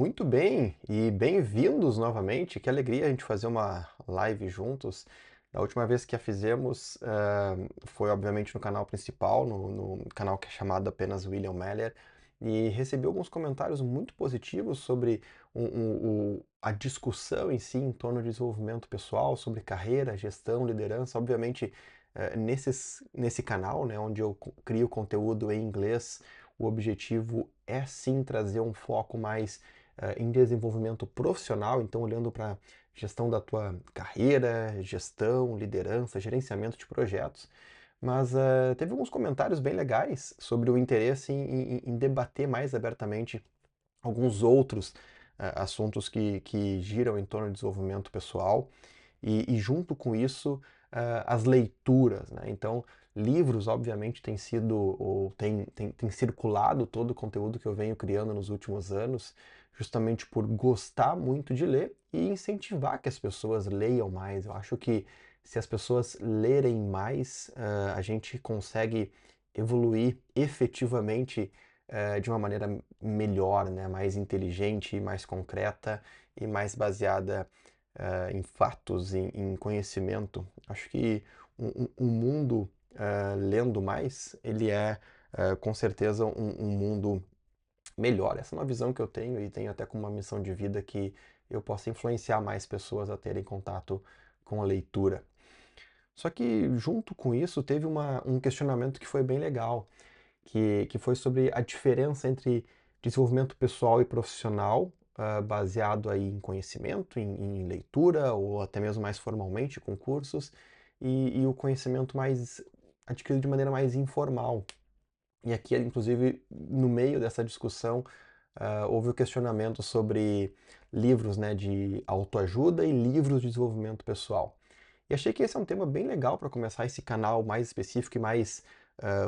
Muito bem, e bem-vindos novamente. Que alegria a gente fazer uma live juntos. Da última vez que a fizemos, foi obviamente no canal principal, no canal que é chamado apenas William Meller, e recebi alguns comentários muito positivos sobre a discussão em si em torno de desenvolvimento pessoal, sobre carreira, gestão, liderança. Obviamente, nesse canal, né, onde eu crio conteúdo em inglês, o objetivo é sim trazer um foco mais em desenvolvimento profissional, então olhando para gestão da tua carreira, gestão, liderança, gerenciamento de projetos. Mas teve alguns comentários bem legais sobre o interesse em debater mais abertamente alguns outros assuntos que giram em torno de desenvolvimento pessoal e junto com isso, as leituras, né? Então, livros, obviamente, têm sido, ou tem circulado todo o conteúdo que eu venho criando nos últimos anos, justamente por gostar muito de ler e incentivar que as pessoas leiam mais. Eu acho que se as pessoas lerem mais, a gente consegue evoluir efetivamente de uma maneira melhor, né? Mais inteligente, mais concreta e mais baseada em fatos, em conhecimento. Acho que um mundo lendo mais, ele é com certeza um mundo melhor. Essa é uma visão que eu tenho e tenho até como uma missão de vida que eu possa influenciar mais pessoas a terem contato com a leitura. Só que junto com isso teve um questionamento que foi bem legal, que foi sobre a diferença entre desenvolvimento pessoal e profissional, baseado aí em conhecimento, em leitura ou até mesmo mais formalmente com cursos, e o conhecimento mais adquirido de maneira mais informal. E aqui, inclusive, no meio dessa discussão, houve o questionamento sobre livros, né, de autoajuda e livros de desenvolvimento pessoal. E achei que esse é um tema bem legal para começar esse canal mais específico e mais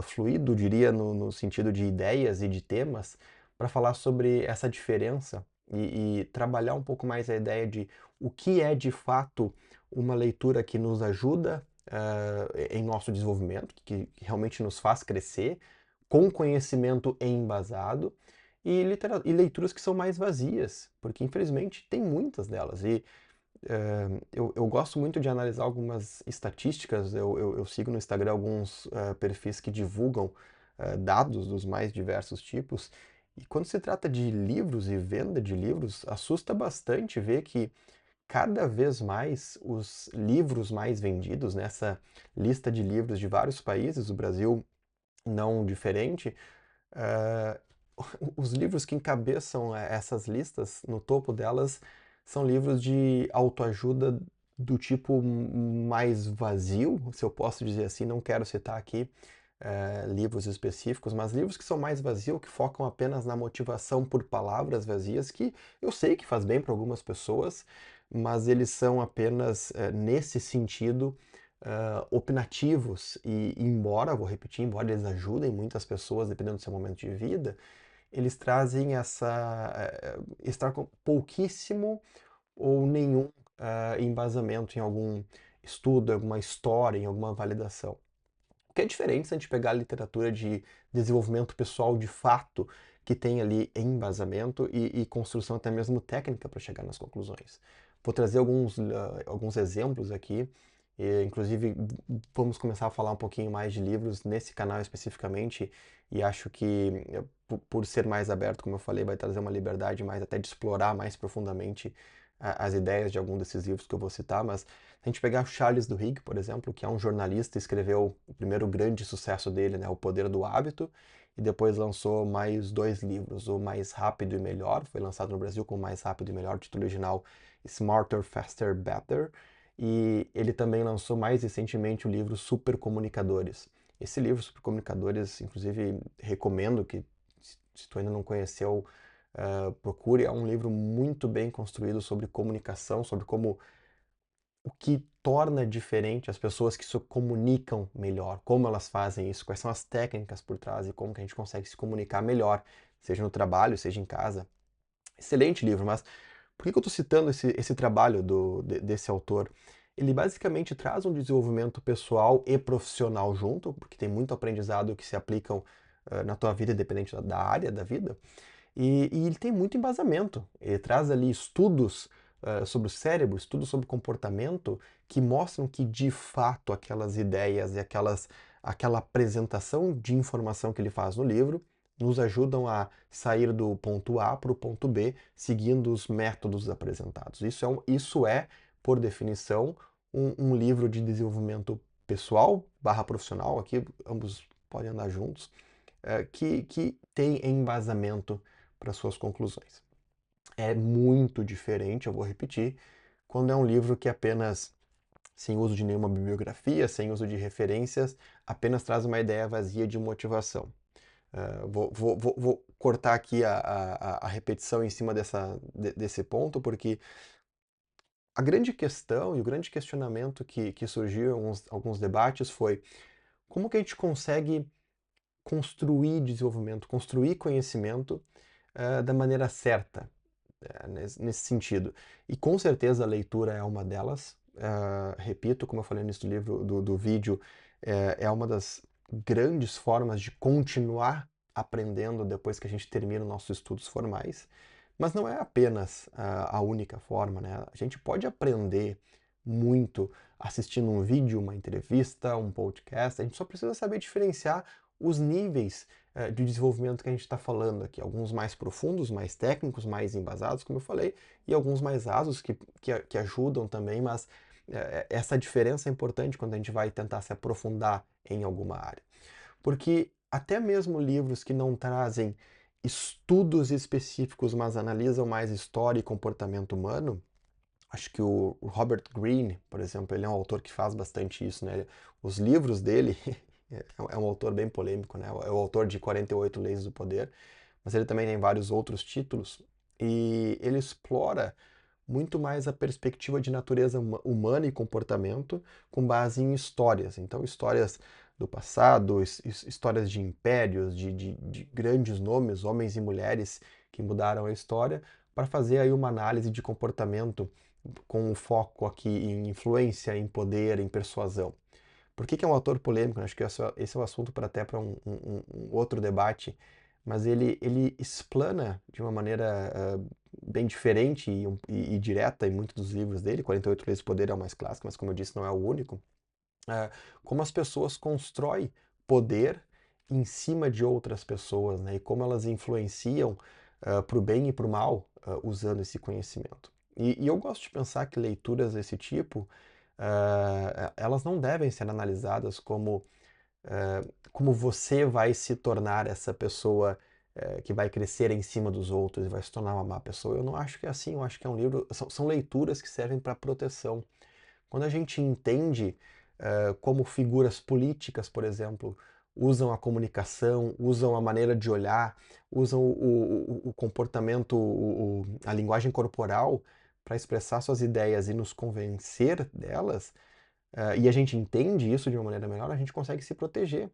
fluido, diria, no sentido de ideias e de temas, para falar sobre essa diferença e trabalhar um pouco mais a ideia de o que é de fato uma leitura que nos ajuda em nosso desenvolvimento, que realmente nos faz crescer, com conhecimento embasado, e leituras que são mais vazias, porque infelizmente tem muitas delas. Eu gosto muito de analisar algumas estatísticas, eu sigo no Instagram alguns perfis que divulgam dados dos mais diversos tipos, e quando se trata de livros e venda de livros, assusta bastante ver que cada vez mais os livros mais vendidos, nessa lista de livros de vários países, o Brasil não diferente, eh, os livros que encabeçam essas listas, no topo delas, são livros de autoajuda do tipo mais vazio, se eu posso dizer assim. Não quero citar aqui livros específicos, mas livros que são mais vazios, que focam apenas na motivação por palavras vazias, que eu sei que faz bem para algumas pessoas, mas eles são apenas, nesse sentido, opinativos. E embora, vou repetir, embora eles ajudem muitas pessoas, dependendo do seu momento de vida, eles trazem estar com pouquíssimo ou nenhum embasamento em algum estudo, em alguma história, em alguma validação. O que é diferente se a gente pegar a literatura de desenvolvimento pessoal de fato, que tem ali embasamento e construção até mesmo técnica para chegar nas conclusões. Vou trazer alguns exemplos aqui, inclusive vamos começar a falar um pouquinho mais de livros nesse canal especificamente, e acho que por ser mais aberto, como eu falei, vai trazer uma liberdade mais até de explorar mais profundamente as ideias de algum desses livros que eu vou citar, mas se a gente pegar Charles Duhigg, por exemplo, que é um jornalista, escreveu o primeiro grande sucesso dele, né, O Poder do Hábito, e depois lançou mais dois livros, O Mais Rápido e Melhor, foi lançado no Brasil como Mais Rápido e Melhor, o título original Smarter, Faster, Better, e ele também lançou mais recentemente o livro Super Comunicadores. Esse livro, Super Comunicadores, inclusive recomendo que, se tu ainda não conheceu, procure. É um livro muito bem construído sobre comunicação, sobre como o que torna diferente as pessoas que se comunicam melhor, como elas fazem isso, quais são as técnicas por trás e como que a gente consegue se comunicar melhor, seja no trabalho, seja em casa. Excelente livro, mas por que eu estou citando esse trabalho desse autor? Ele basicamente traz um desenvolvimento pessoal e profissional junto, porque tem muito aprendizado que se aplicam na tua vida, independente da área da vida, E ele tem muito embasamento. Ele traz ali estudos sobre o cérebro, estudos sobre comportamento, que mostram que de fato aquelas ideias e aquela apresentação de informação que ele faz no livro nos ajudam a sair do ponto A para o ponto B, seguindo os métodos apresentados. Isso é, por definição, um livro de desenvolvimento pessoal barra profissional, aqui ambos podem andar juntos, que tem embasamento para suas conclusões. É muito diferente, eu vou repetir, quando é um livro que apenas, sem uso de nenhuma bibliografia, sem uso de referências, apenas traz uma ideia vazia de motivação. Vou cortar aqui a repetição em cima desse ponto, porque a grande questão e o grande questionamento que surgiu em alguns debates foi como que a gente consegue construir desenvolvimento, construir conhecimento da maneira certa, nesse sentido. E com certeza a leitura é uma delas. Repito, como eu falei nesse livro do vídeo, é uma das grandes formas de continuar aprendendo depois que a gente termina os nossos estudos formais. Mas não é apenas a única forma, né? A gente pode aprender muito assistindo um vídeo, uma entrevista, um podcast. A gente só precisa saber diferenciar os níveis de desenvolvimento que a gente está falando aqui. Alguns mais profundos, mais técnicos, mais embasados, como eu falei, e alguns mais rasos que ajudam também, mas essa diferença é importante quando a gente vai tentar se aprofundar em alguma área. Porque até mesmo livros que não trazem estudos específicos, mas analisam mais história e comportamento humano, acho que o Robert Greene, por exemplo, ele é um autor que faz bastante isso, né? Os livros dele, é um autor bem polêmico, né? É o autor de 48 Leis do Poder, mas ele também tem vários outros títulos, e ele explora muito mais a perspectiva de natureza humana e comportamento com base em histórias. Então, histórias do passado, histórias de impérios, de grandes nomes, homens e mulheres que mudaram a história, para fazer aí uma análise de comportamento com um foco aqui em influência, em poder, em persuasão. Por que é um autor polêmico? Acho que esse é o assunto para até para um outro debate, mas ele explana de uma maneira bem diferente e direta em muitos dos livros dele. 48 Leis do Poder é o mais clássico, mas como eu disse, não é o único. Como as pessoas constroem poder em cima de outras pessoas, né? E como elas influenciam para o bem e para o mal usando esse conhecimento. E eu gosto de pensar que leituras desse tipo elas não devem ser analisadas como você vai se tornar essa pessoa que vai crescer em cima dos outros e vai se tornar uma má pessoa. Eu não acho que é assim, eu acho que é um livro, são leituras que servem para proteção. Quando a gente entende como figuras políticas, por exemplo, usam a comunicação, usam a maneira de olhar, usam o comportamento, a linguagem corporal para expressar suas ideias e nos convencer delas, e a gente entende isso de uma maneira melhor, a gente consegue se proteger.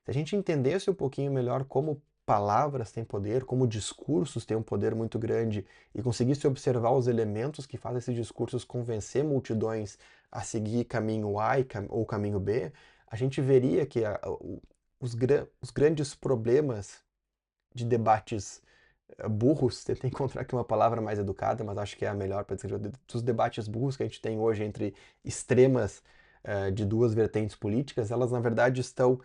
Se a gente entendesse um pouquinho melhor como palavras têm poder, como discursos têm um poder muito grande e conseguisse observar os elementos que fazem esses discursos convencer multidões a seguir caminho A ou caminho B, a gente veria que os grandes problemas de debates burros, tentei encontrar aqui uma palavra mais educada, mas acho que é a melhor para descrever, dos debates burros que a gente tem hoje entre extremas de duas vertentes políticas, elas na verdade estão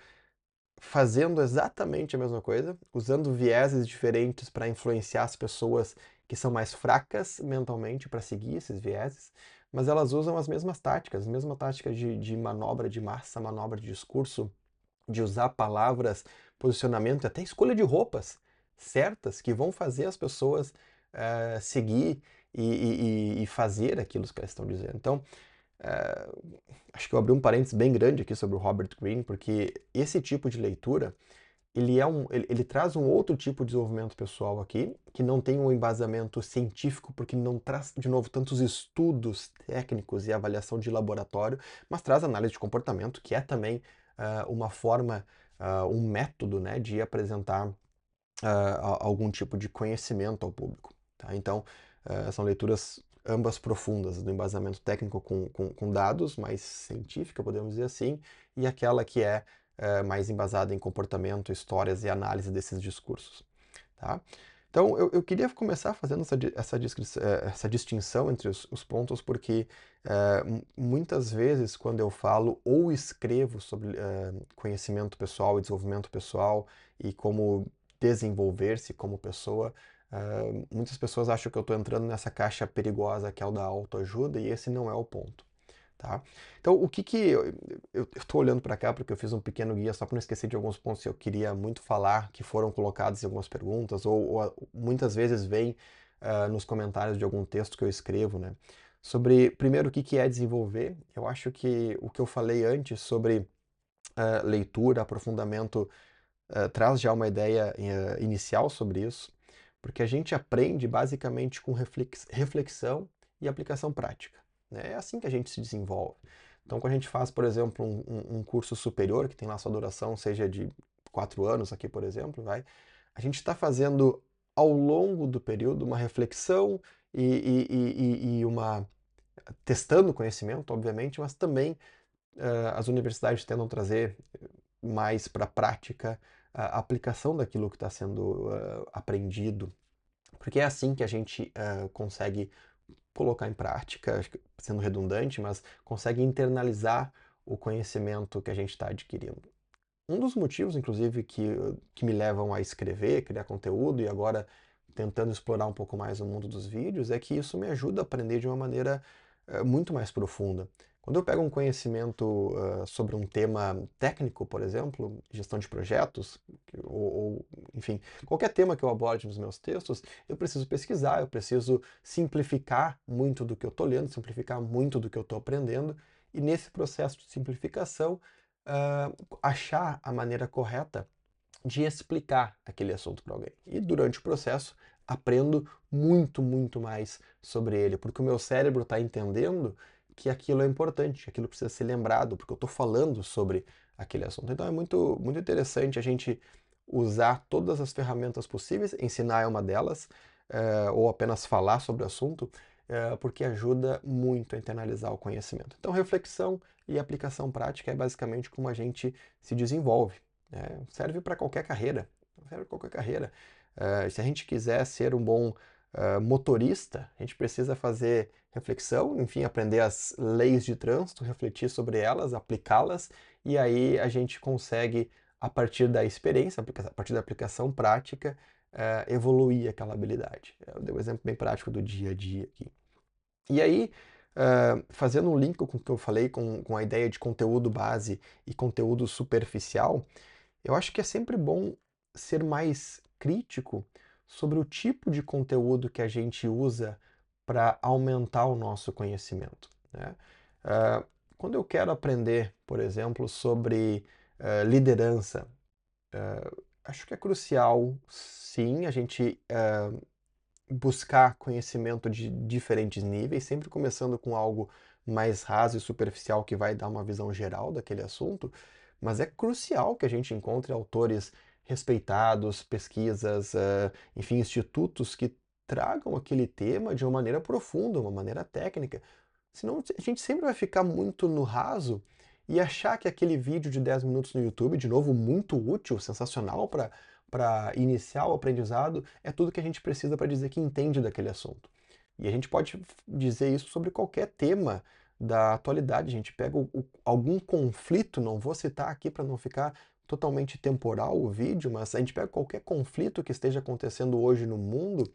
fazendo exatamente a mesma coisa, usando vieses diferentes para influenciar as pessoas que são mais fracas mentalmente para seguir esses vieses, mas elas usam as mesmas táticas, a mesma tática de manobra de massa, manobra de discurso, de usar palavras, posicionamento, até escolha de roupas certas que vão fazer as pessoas seguir e fazer aquilo que elas estão dizendo. Então, acho que eu abri um parênteses bem grande aqui sobre o Robert Greene, porque esse tipo de leitura ele traz um outro tipo de desenvolvimento pessoal aqui, que não tem um embasamento científico, porque não traz, de novo, tantos estudos técnicos e avaliação de laboratório, mas traz análise de comportamento, que é também uma forma, um método, né, de apresentar algum tipo de conhecimento ao público. Tá? Então, são leituras ambas profundas, do embasamento técnico com dados, mais científica, podemos dizer assim, e aquela que é mais embasada em comportamento, histórias e análise desses discursos. Tá? Então, eu queria começar fazendo essa distinção entre os pontos, porque muitas vezes, quando eu falo ou escrevo sobre conhecimento pessoal e desenvolvimento pessoal e como desenvolver-se como pessoa, muitas pessoas acham que eu estou entrando nessa caixa perigosa que é o da autoajuda, e esse não é o ponto. Tá? Então, o que que eu estou olhando para cá porque eu fiz um pequeno guia só para não esquecer de alguns pontos que eu queria muito falar, que foram colocados em algumas perguntas, ou muitas vezes vem nos comentários de algum texto que eu escrevo, né? Sobre, primeiro, o que que é desenvolver. Eu acho que o que eu falei antes sobre leitura, aprofundamento, traz já uma ideia inicial sobre isso, porque a gente aprende basicamente com reflexão e aplicação prática, né? É assim que a gente se desenvolve. Então, quando a gente faz, por exemplo, um curso superior, que tem lá sua duração, seja de 4 anos aqui, por exemplo, a gente está fazendo ao longo do período uma reflexão e uma testando o conhecimento, obviamente, mas também as universidades tentam trazer mais para a prática a aplicação daquilo que está sendo aprendido, porque é assim que a gente consegue colocar em prática, acho que sendo redundante, mas consegue internalizar o conhecimento que a gente está adquirindo. Um dos motivos, inclusive, que me levam a escrever, criar conteúdo e agora tentando explorar um pouco mais o mundo dos vídeos, é que isso me ajuda a aprender de uma maneira muito mais profunda. Quando eu pego um conhecimento sobre um tema técnico, por exemplo, gestão de projetos, enfim, qualquer tema que eu aborde nos meus textos, eu preciso pesquisar, eu preciso simplificar muito do que eu estou lendo, simplificar muito do que eu estou aprendendo, e nesse processo de simplificação, ah, achar a maneira correta de explicar aquele assunto para alguém. E durante o processo aprendo muito, muito mais sobre ele, porque o meu cérebro está entendendo que aquilo é importante, que aquilo precisa ser lembrado, porque eu estou falando sobre aquele assunto. Então é muito, muito interessante a gente usar todas as ferramentas possíveis, ensinar é uma delas, ou apenas falar sobre o assunto, porque ajuda muito a internalizar o conhecimento. Então, reflexão e aplicação prática é basicamente como a gente se desenvolve. Serve para qualquer carreira. Serve para qualquer carreira. Se a gente quiser ser um bom motorista, a gente precisa fazer reflexão, enfim, aprender as leis de trânsito, refletir sobre elas, aplicá-las, e aí a gente consegue, a partir da experiência, a partir da aplicação prática, evoluir aquela habilidade. Eu dei um exemplo bem prático do dia a dia aqui. E aí, fazendo um link com o que eu falei, com a ideia de conteúdo base e conteúdo superficial, eu acho que é sempre bom ser mais crítico sobre o tipo de conteúdo que a gente usa para aumentar o nosso conhecimento, né? Ah, Quando eu quero aprender, por exemplo, sobre liderança, acho que é crucial, sim, a gente buscar conhecimento de diferentes níveis, sempre começando com algo mais raso e superficial que vai dar uma visão geral daquele assunto, mas é crucial que a gente encontre autores respeitados, pesquisas, enfim, institutos que tragam aquele tema de uma maneira profunda, uma maneira técnica. Senão a gente sempre vai ficar muito no raso e achar que aquele vídeo de 10 minutos no YouTube, de novo, muito útil, sensacional para iniciar o aprendizado, é tudo que a gente precisa para dizer que entende daquele assunto. E a gente pode dizer isso sobre qualquer tema da atualidade. A gente pega algum conflito, não vou citar aqui para não ficar totalmente temporal o vídeo, mas a gente pega qualquer conflito que esteja acontecendo hoje no mundo,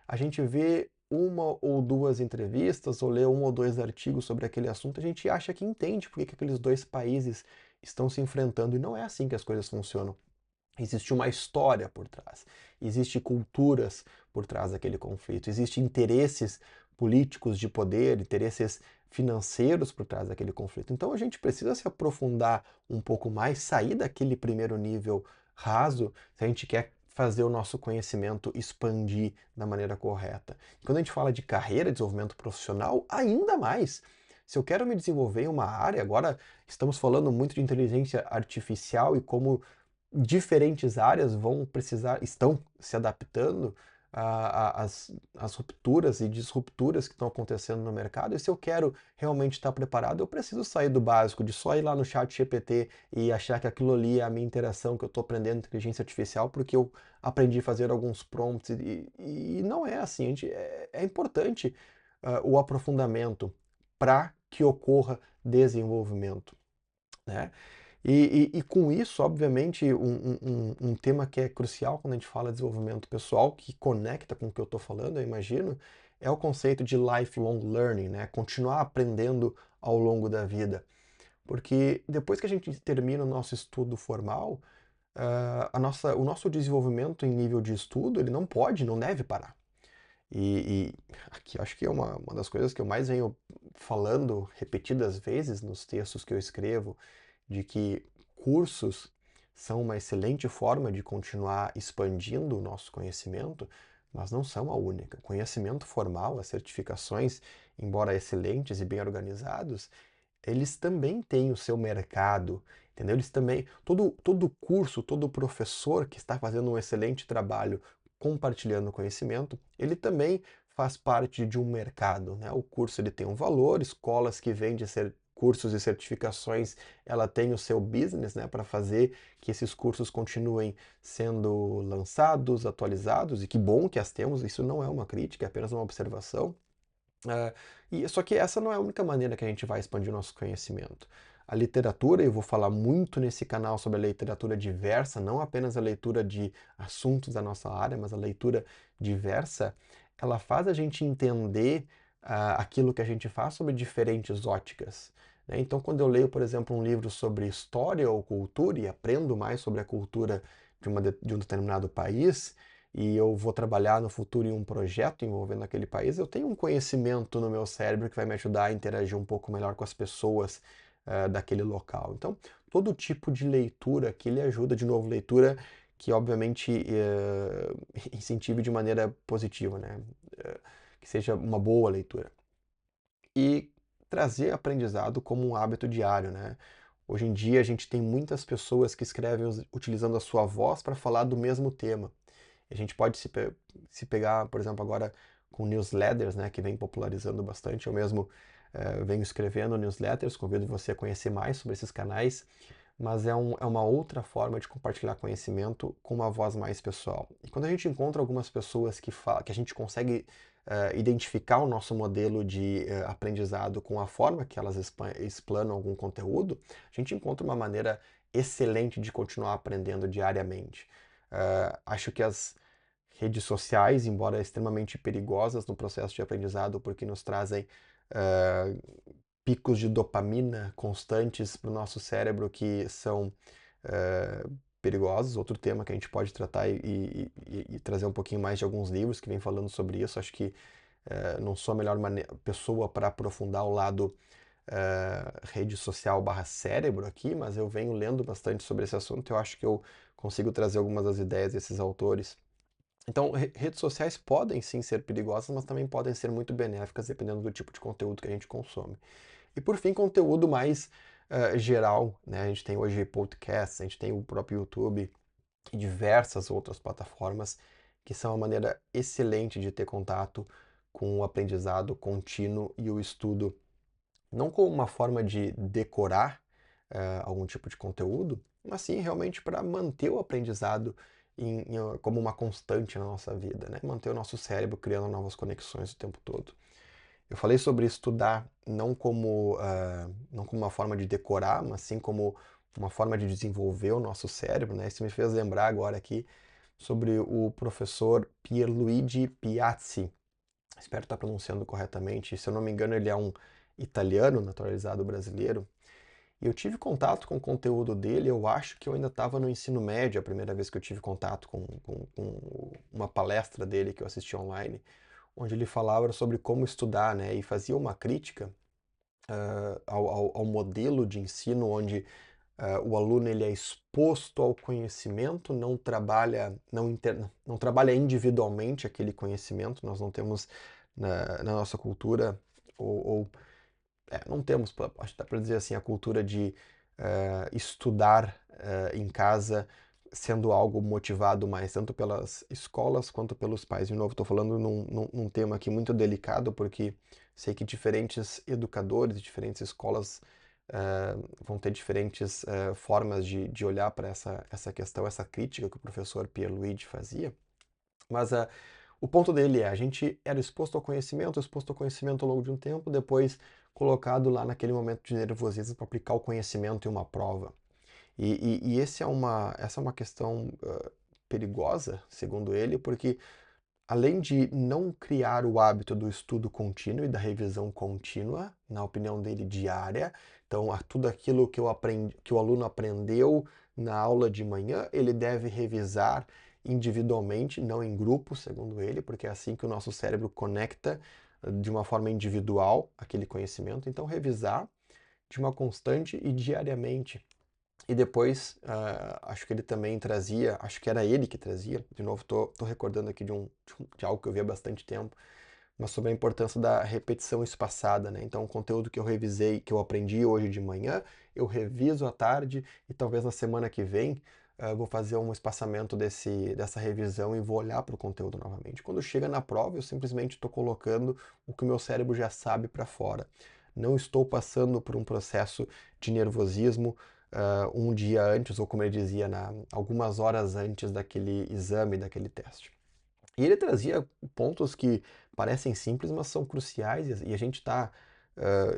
a gente vê uma ou duas entrevistas ou lê um ou dois artigos sobre aquele assunto, a gente acha que entende por que aqueles dois países estão se enfrentando, e não é assim que as coisas funcionam. Existe uma história por trás, existe culturas por trás daquele conflito, existem interesses políticos de poder, interesses financeiros por trás daquele conflito. Então a gente precisa se aprofundar um pouco mais, sair daquele primeiro nível raso, se a gente quer fazer o nosso conhecimento expandir da maneira correta. E quando a gente fala de carreira, desenvolvimento profissional, ainda mais. Se eu quero me desenvolver em uma área, agora estamos falando muito de inteligência artificial e como diferentes áreas estão se adaptando as rupturas e disrupturas que estão acontecendo no mercado. E se eu quero realmente estar preparado, eu preciso sair do básico, de só ir lá no chat GPT e achar que aquilo ali é a minha interação, que eu estou aprendendo inteligência artificial, porque eu aprendi a fazer alguns prompts. E não é assim. É importante o aprofundamento para que ocorra desenvolvimento, né? E com isso, obviamente, um tema que é crucial quando a gente fala de desenvolvimento pessoal, que conecta com o que eu estou falando, eu imagino, é o conceito de lifelong learning, né? Continuar aprendendo ao longo da vida. Porque depois que a gente termina o nosso estudo formal, o nosso desenvolvimento em nível de estudo, ele não pode, não deve parar. E aqui acho que é uma das coisas que eu mais venho falando repetidas vezes nos textos que eu escrevo, de que cursos são uma excelente forma de continuar expandindo o nosso conhecimento, mas não são a única. Conhecimento formal, as certificações, embora excelentes e bem organizados, eles também têm o seu mercado, entendeu? Eles também, todo curso, todo professor que está fazendo um excelente trabalho compartilhando conhecimento, ele também faz parte de um mercado, né? O curso ele tem um valor, escolas que vendem cursos e certificações, ela tem o seu business, né, para fazer que esses cursos continuem sendo lançados, atualizados, e que bom que as temos, isso não é uma crítica, é apenas uma observação. É, só que essa não é a única maneira que a gente vai expandir o nosso conhecimento. A literatura, eu vou falar muito nesse canal sobre a literatura diversa, não apenas a leitura de assuntos da nossa área, mas a leitura diversa, ela faz a gente entender aquilo que a gente faz sobre diferentes óticas, né? Então, quando eu leio, por exemplo, um livro sobre história ou cultura e aprendo mais sobre a cultura de um determinado país, e eu vou trabalhar no futuro em um projeto envolvendo aquele país, eu tenho um conhecimento no meu cérebro que vai me ajudar a interagir um pouco melhor com as pessoas daquele local. Então, todo tipo de leitura que ele ajuda, de novo, leitura que obviamente incentive de maneira positiva, né? Que seja uma boa leitura. E trazer aprendizado como um hábito diário, né? Hoje em dia a gente tem muitas pessoas que escrevem utilizando a sua voz para falar do mesmo tema. A gente pode se pegar, por exemplo, agora com newsletters, né, que vem popularizando bastante. Eu mesmo venho escrevendo newsletters, convido você a conhecer mais sobre esses canais, mas é uma outra forma de compartilhar conhecimento com uma voz mais pessoal. E quando a gente encontra algumas pessoas que a gente consegue identificar o nosso modelo de aprendizado com a forma que elas explanam algum conteúdo, a gente encontra uma maneira excelente de continuar aprendendo diariamente. Acho que as redes sociais, embora extremamente perigosas no processo de aprendizado, porque nos trazem picos de dopamina constantes para o nosso cérebro que são perigosos. Outro tema que a gente pode tratar e trazer um pouquinho mais de alguns livros que vem falando sobre isso. Acho que não sou a melhor pessoa para aprofundar o lado rede social barra cérebro aqui, mas eu venho lendo bastante sobre esse assunto. Eu acho que eu consigo trazer algumas das ideias desses autores. Então, redes sociais podem sim ser perigosas, mas também podem ser muito benéficas dependendo do tipo de conteúdo que a gente consome. E por fim, conteúdo mais geral, né? A gente tem hoje podcasts, a gente tem o próprio YouTube e diversas outras plataformas que são uma maneira excelente de ter contato com o aprendizado contínuo e o estudo, não como uma forma de decorar algum tipo de conteúdo, mas sim realmente para manter o aprendizado como uma constante na nossa vida, né? Manter o nosso cérebro criando novas conexões o tempo todo. Eu falei sobre estudar não como uma forma de decorar, mas sim como uma forma de desenvolver o nosso cérebro, né? Isso me fez lembrar agora aqui sobre o professor Pierluigi Piazzi. Espero estar pronunciando corretamente. Se eu não me engano, ele é um italiano naturalizado brasileiro. E eu tive contato com o conteúdo dele, eu acho que eu ainda estava no ensino médio, a primeira vez que eu tive contato com uma palestra dele que eu assisti online, onde ele falava sobre como estudar, né, e fazia uma crítica ao modelo de ensino onde o aluno ele é exposto ao conhecimento, não trabalha individualmente aquele conhecimento, nós não temos na nossa cultura, ou não temos, acho que dá para dizer assim, a cultura de estudar em casa sendo algo motivado mais tanto pelas escolas quanto pelos pais. De novo, estou falando num tema aqui muito delicado, porque sei que diferentes educadores, diferentes escolas vão ter diferentes formas de olhar para essa questão, essa crítica que o professor Pierluigi fazia. Mas o ponto dele é, a gente era exposto ao conhecimento ao longo de um tempo, depois colocado lá naquele momento de nervosismo para aplicar o conhecimento em uma prova. E essa é uma questão perigosa, segundo ele, porque além de não criar o hábito do estudo contínuo e da revisão contínua, na opinião dele, diária, então tudo aquilo que, que o aluno aprendeu na aula de manhã, ele deve revisar individualmente, não em grupo, segundo ele, porque é assim que o nosso cérebro conecta de uma forma individual aquele conhecimento. Então, revisar de uma constante e diariamente. E depois, acho que ele também trazia, acho que era ele que trazia, de novo, tô recordando aqui de algo que eu vi há bastante tempo, mas sobre a importância da repetição espaçada, né? Então, o conteúdo que eu revisei, que eu aprendi hoje de manhã, eu reviso à tarde e talvez na semana que vem vou fazer um espaçamento dessa revisão e vou olhar para o conteúdo novamente. Quando chega na prova, eu simplesmente estou colocando o que o meu cérebro já sabe para fora. Não estou passando por um processo de nervosismo um dia antes, ou como ele dizia, algumas horas antes daquele exame, daquele teste. E ele trazia pontos que parecem simples, mas são cruciais, e a gente está,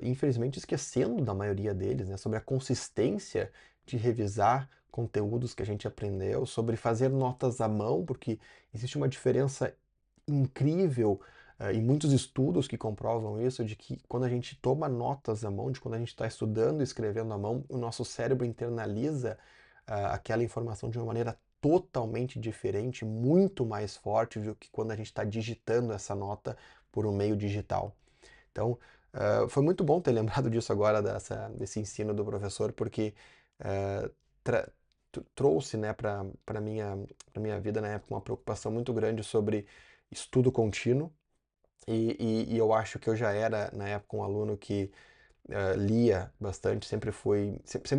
infelizmente, esquecendo da maioria deles, né? Sobre a consistência de revisar conteúdos que a gente aprendeu, sobre fazer notas à mão, porque existe uma diferença incrível e muitos estudos que comprovam isso, de que quando a gente toma notas à mão, de quando a gente está estudando e escrevendo à mão, o nosso cérebro internaliza aquela informação de uma maneira totalmente diferente, muito mais forte do que quando a gente está digitando essa nota por um meio digital. Então, foi muito bom ter lembrado disso agora, desse ensino do professor, porque uh, trouxe, né, para para minha vida na época uma preocupação muito grande sobre estudo contínuo, e eu acho que eu já era, na época, um aluno que lia bastante, sempre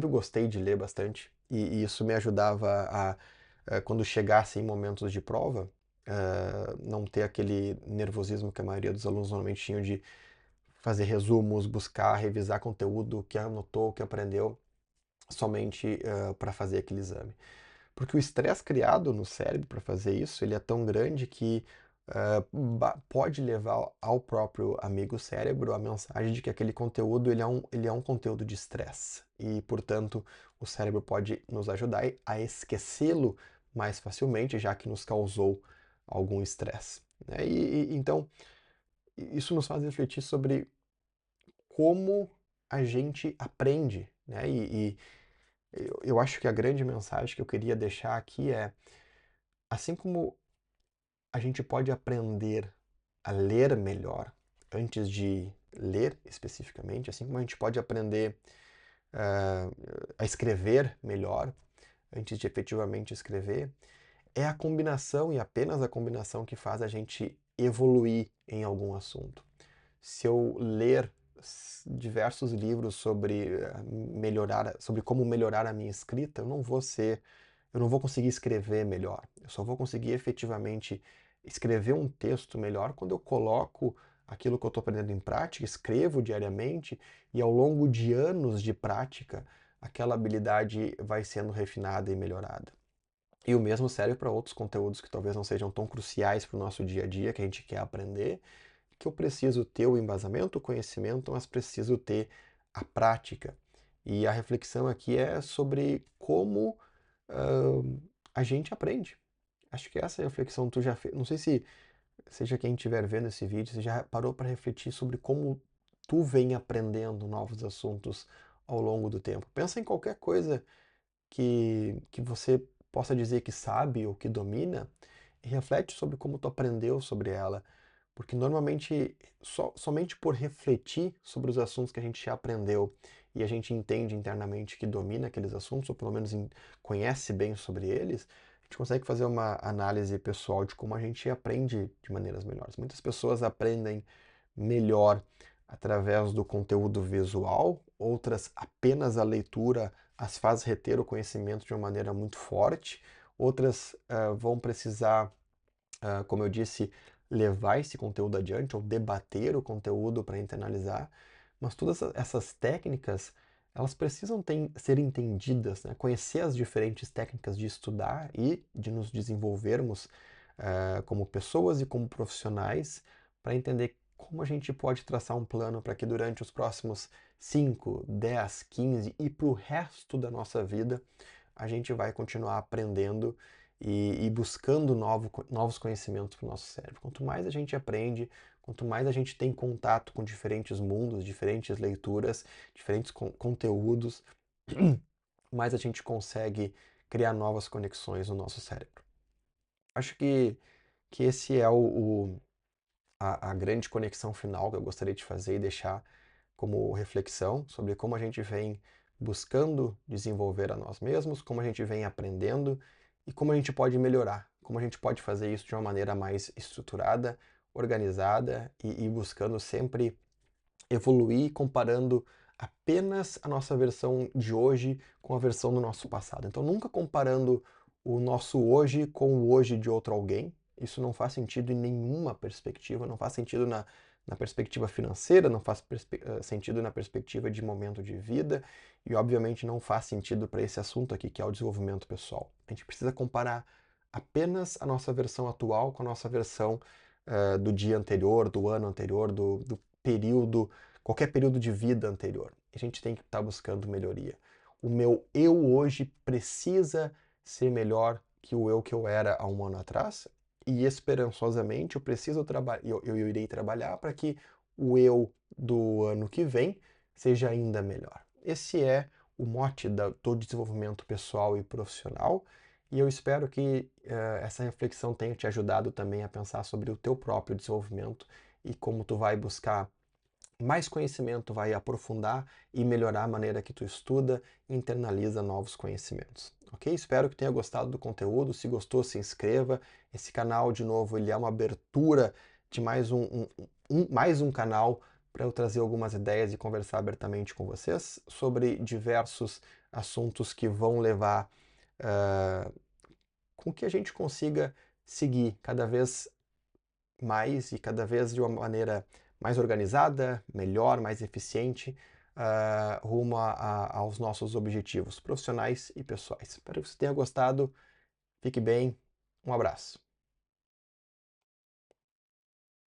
gostei de ler bastante, e isso me ajudava quando chegasse em momentos de prova, não ter aquele nervosismo que a maioria dos alunos normalmente tinham de fazer resumos, buscar, revisar conteúdo que anotou, que aprendeu, somente para fazer aquele exame. Porque o estresse criado no cérebro para fazer isso, ele é tão grande que pode levar ao próprio amigo cérebro a mensagem de que aquele conteúdo ele é um conteúdo de estresse. E, portanto, o cérebro pode nos ajudar a esquecê-lo mais facilmente, já que nos causou algum estresse, né? Então, isso nos faz refletir sobre como a gente aprende, né? Eu acho que a grande mensagem que eu queria deixar aqui é, assim como a gente pode aprender a ler melhor antes de ler especificamente, assim como a gente pode aprender uh, a escrever melhor antes de efetivamente escrever, é a combinação e apenas a combinação que faz a gente evoluir em algum assunto. Se eu ler diversos livros sobre sobre como melhorar a minha escrita, eu não vou conseguir escrever melhor. Eu só vou conseguir efetivamente escrever um texto melhor quando eu coloco aquilo que eu estou aprendendo em prática, escrevo diariamente e ao longo de anos de prática, aquela habilidade vai sendo refinada e melhorada. E o mesmo serve para outros conteúdos que talvez não sejam tão cruciais para o nosso dia a dia, que a gente quer aprender, que eu preciso ter o embasamento, o conhecimento, mas preciso ter a prática. E a reflexão aqui é sobre como a gente aprende. Acho que essa reflexão tu já fez. Não sei se seja quem estiver vendo esse vídeo, você já parou para refletir sobre como tu vem aprendendo novos assuntos ao longo do tempo. Pensa em qualquer coisa que você possa dizer que sabe ou que domina e reflete sobre como tu aprendeu sobre ela. Porque normalmente, somente por refletir sobre os assuntos que a gente já aprendeu e a gente entende internamente que domina aqueles assuntos, ou pelo menos conhece bem sobre eles, a gente consegue fazer uma análise pessoal de como a gente aprende de maneiras melhores. Muitas pessoas aprendem melhor através do conteúdo visual, outras apenas a leitura as faz reter o conhecimento de uma maneira muito forte, outras vão precisar, como eu disse, levar esse conteúdo adiante ou debater o conteúdo para internalizar, mas todas essas técnicas, elas precisam ser entendidas, né? Conhecer as diferentes técnicas de estudar e de nos desenvolvermos como pessoas e como profissionais para entender como a gente pode traçar um plano para que durante os próximos 5, 10, 15 e para o resto da nossa vida a gente vai continuar aprendendo e buscando novos conhecimentos para o nosso cérebro. Quanto mais a gente aprende, quanto mais a gente tem contato com diferentes mundos, diferentes leituras, diferentes conteúdos, mais a gente consegue criar novas conexões no nosso cérebro. Acho que esse é a grande conexão final que eu gostaria de fazer e deixar como reflexão sobre como a gente vem buscando desenvolver a nós mesmos, como a gente vem aprendendo e como a gente pode melhorar, como a gente pode fazer isso de uma maneira mais estruturada, organizada e buscando sempre evoluir comparando apenas a nossa versão de hoje com a versão do nosso passado. Então, nunca comparando o nosso hoje com o hoje de outro alguém. Isso não faz sentido em nenhuma perspectiva, não faz sentido na perspectiva financeira, não faz sentido na perspectiva de momento de vida e, obviamente, não faz sentido para esse assunto aqui, que é o desenvolvimento pessoal. A gente precisa comparar apenas a nossa versão atual com a nossa versão do dia anterior, do ano anterior, do período, qualquer período de vida anterior. A gente tem que estar buscando melhoria. O meu eu hoje precisa ser melhor que o eu que eu era há um ano atrás e esperançosamente eu irei trabalhar para que o eu do ano que vem seja ainda melhor. Esse é o mote do desenvolvimento pessoal e profissional e eu espero que essa reflexão tenha te ajudado também a pensar sobre o teu próprio desenvolvimento e como tu vai buscar mais conhecimento, vai aprofundar e melhorar a maneira que tu estuda e internaliza novos conhecimentos. Ok? Espero que tenha gostado do conteúdo. Se gostou, se inscreva. Esse canal, de novo, ele é uma abertura de mais um canal para eu trazer algumas ideias e conversar abertamente com vocês sobre diversos assuntos que vão levar com que a gente consiga seguir cada vez mais e cada vez de uma maneira mais organizada, melhor, mais eficiente, rumo aos nossos objetivos profissionais e pessoais. Espero que você tenha gostado. Fique bem. Um abraço.